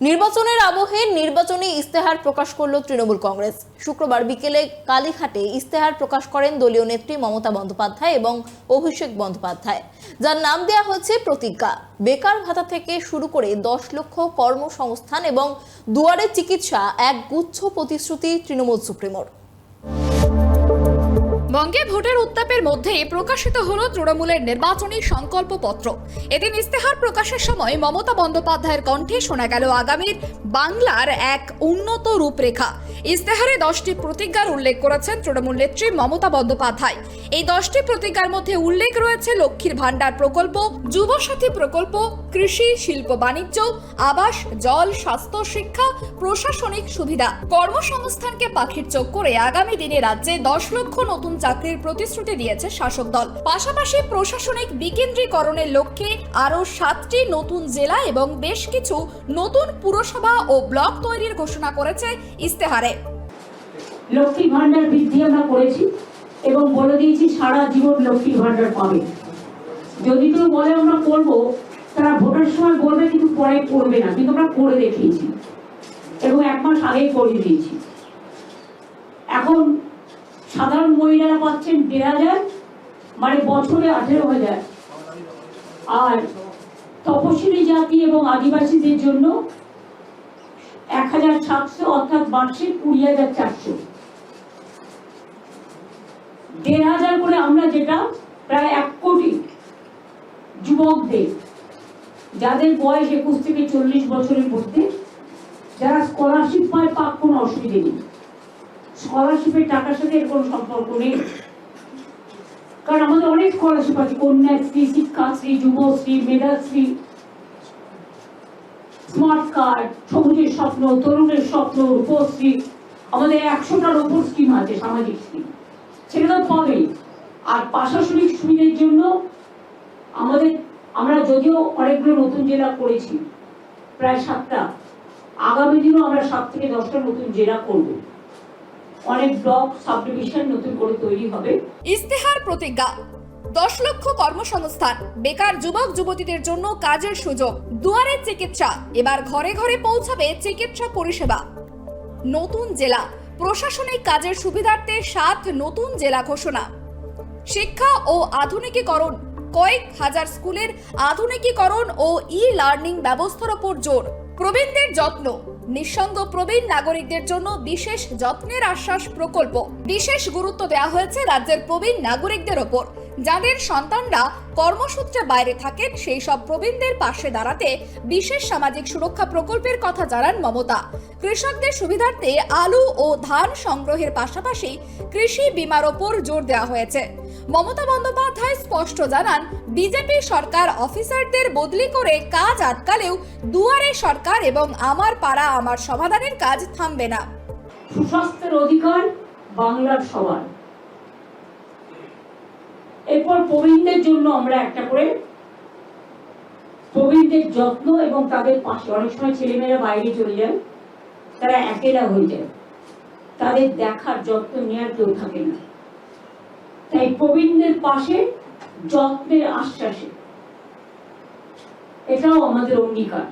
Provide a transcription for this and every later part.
নির্বাচনের আবহে নির্বাচনী ইস্তেহার প্রকাশ করল তৃণমূল কংগ্রেস। শুক্রবার বিকেলে কালীঘাটে ইস্তেহার প্রকাশ করেন দলীয় নেত্রী মমতা বন্দ্যোপাধ্যায় এবং অভিষেক বন্দ্যোপাধ্যায়, যার নাম দেওয়া হয়েছে প্রতিজ্ঞা। বেকার ভাতা থেকে শুরু করে 10 লক্ষ কর্মসংস্থান এবং দুয়ারে চিকিৎসা, এক গুচ্ছ প্রতিশ্রুতি তৃণমূল সুপ্রিমোর। বঙ্গে ভোটের উত্তাপের মধ্যে প্রকাশিত হলো তৃণমূলের নির্বাচনী সংকল্পপত্র। এদিন ইস্তেহার প্রকাশের সময় মমতা বন্দ্যোপাধ্যায়ের কণ্ঠে শোনা গেল আগামীর বাংলার এক উন্নত রূপরেখা। ইস্তেহারে 10টি প্রতিজ্ঞার উল্লেখ করেছেন তৃণমূল নেত্রী মমতা বন্দ্যোপাধ্যায়। এই 10টি প্রতিজ্ঞার মধ্যে উল্লেখ রয়েছে লক্ষ্মীর ভান্ডার প্রকল্প, যুবসাথী প্রকল্প, কৃষি, শিল্প বাণিজ্য, আবাস, জল, স্বাস্থ্য, শিক্ষা, প্রশাসনিক সুবিধা। কর্মসংস্থানকে পাখির চোখ করে আগামী দিনে রাজ্যে 10 লক্ষ নতুন চাকরির প্রতিশ্রুতি দিয়েছে শাসক দল। পাশাপাশি প্রশাসনিক বিকেন্দ্রীকরণের লক্ষ্যে আরো 7টি নতুন জেলা এবং বেশ কিছু নতুন পুরসভা ও ব্লক তৈরির ঘোষণা করেছে ইস্তেহারে। লক্ষ্মী ভান্ডার বৃদ্ধি আমরা করেছি এবং বলে দিয়েছি সারা জীবন লক্ষ্মী ভান্ডার পাবে। যদি কেউ বলে আমরা করবো, তারা ভোটের সময় বলবে কিন্তু পরে করবে না, কিন্তু আমরা করে দেখিয়েছি এবং 1 মাস আগেই করিয়ে দিয়েছি। এখন সাধারণ মহিলারা পাচ্ছেন 1,500, মানে বছরে 18,000, আর তপশিলি জাতি এবং আদিবাসীদের জন্য 1,700, অর্থাৎ বার্ষিক 20,400। 1,500 করে আমরা, যেটা প্রায় 1 কোটি যুবকদের, যাদের বয়স 21 থেকে 40 বছরের মধ্যে, যারা স্কলারশিপ পায়, পাক কোনো অসুবিধে নেই। স্কলারশিপের টাকার সাথে এর কোনো সম্পর্ক নেই, কারণ আমাদের অনেক স্কলারশিপ আছে: কন্যাশ্রী, শিক্ষাশ্রী, যুবশ্রী, মেধাশ্রী, স্মার্ট কার্ড, সবুজের স্বপ্ন, তরুণের স্বপ্ন, রূপশ্রী। আমাদের 100টার উপর স্কিম আছে, সামাজিক স্কিম, সেটা তো পাবেই। আর প্রশাসনিক সুবিধার জন্য আমরা যদিও অনেকগুলো নতুন জেলা করেছি, প্রায় 7টা, আগামী দিনও আমরা 7 থেকে 10টা নতুন জেলা করব। অনেক ব্লক, সাব ডিভিশন নতুন করে তৈরি হবে। ইস্তেহার প্রতিজ্ঞা: 10 লক্ষ কর্মসংস্থান, বেকার যুবক যুবতীদের জন্য কাজের সুযোগ, দুয়ারে চিকিৎসা, এবার ঘরে ঘরে পৌঁছাবে চিকিৎসা পরিষেবা। নতুন জেলা, প্রশাসনিক কাজের সুবিধার্থে 7 নতুন জেলা ঘোষণা। শিক্ষা ও আধুনিকীকরণ, কয়েক হাজার স্কুলের আধুনিকীকরণ ও ই-লার্নিং ব্যবস্থার উপর জোর। প্রবীণদের যত্ন, নিঃসঙ্গ প্রবীণ নাগরিকদের জন্য বিশেষ যত্নের আশ্বাস প্রকল্প। বিশেষ গুরুত্ব দেওয়া হয়েছে রাজ্যের প্রবীণ নাগরিকদের ওপর, যাদের সন্তানরা কর্মসূত্রে বাইরে থাকেন। সেই সব প্রবীণদের পাশে দাঁড়াতে বিশেষ সামাজিক সুরক্ষা প্রকল্পের কথা জানান মমতা। কৃষকদের সুবিধার্থে আলু ও ধান সংগ্রহের পাশাপাশি কৃষি বীমার ওপর জোর দেওয়া হয়েছে। মমতা বন্দ্যোপাধ্যায় স্পষ্ট জানান, বিজেপি সরকার অফিসারদের বদলি করে কাজ আটকালেও দুয়ারে সরকার এবং আমার পাড়া আমার সমাধানের কাজ থামবে না। সুস্বাস্থ্যের অধিকার বাংলার সবার। এরপর প্রবীণদের জন্য আমরা একটা করে প্রবীণদের যত্ন এবং তাদের পাশে, অনেক সময় ছেলেমেয়েরা বাইরে চলে যায়, তারা একেলা হয়ে যায়, তাদের দেখার, যত্ন নেওয়ার কেউ থাকে না, তাই প্রবীণদের পাশে যত্নের আশ্বাসে, এটাও আমাদের অঙ্গীকার।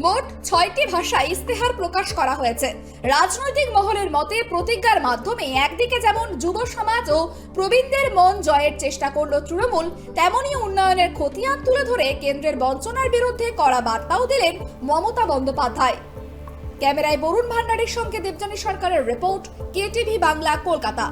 মোট 6টি ভাষায় ইস্তেহার প্রকাশ করা হয়েছে। রাজনৈতিক মহলের মতে প্রতিজ্ঞার মাধ্যমে একদিকে যেমন যুব সমাজ ও প্রবীণদের মন জয়ের চেষ্টা করল তৃণমূল, তেমনি উন্নয়নের খতিয়ান তুলে ধরে কেন্দ্রের বঞ্চনার বিরুদ্ধে কড়া বার্তাও দিলেন মমতা বন্দ্যোপাধ্যায়। ক্যামেরায় বরুণ ভান্ডারীর সঙ্গে দেবযানী সরকারের রিপোর্ট, কেটিভি বাংলা, কলকাতা।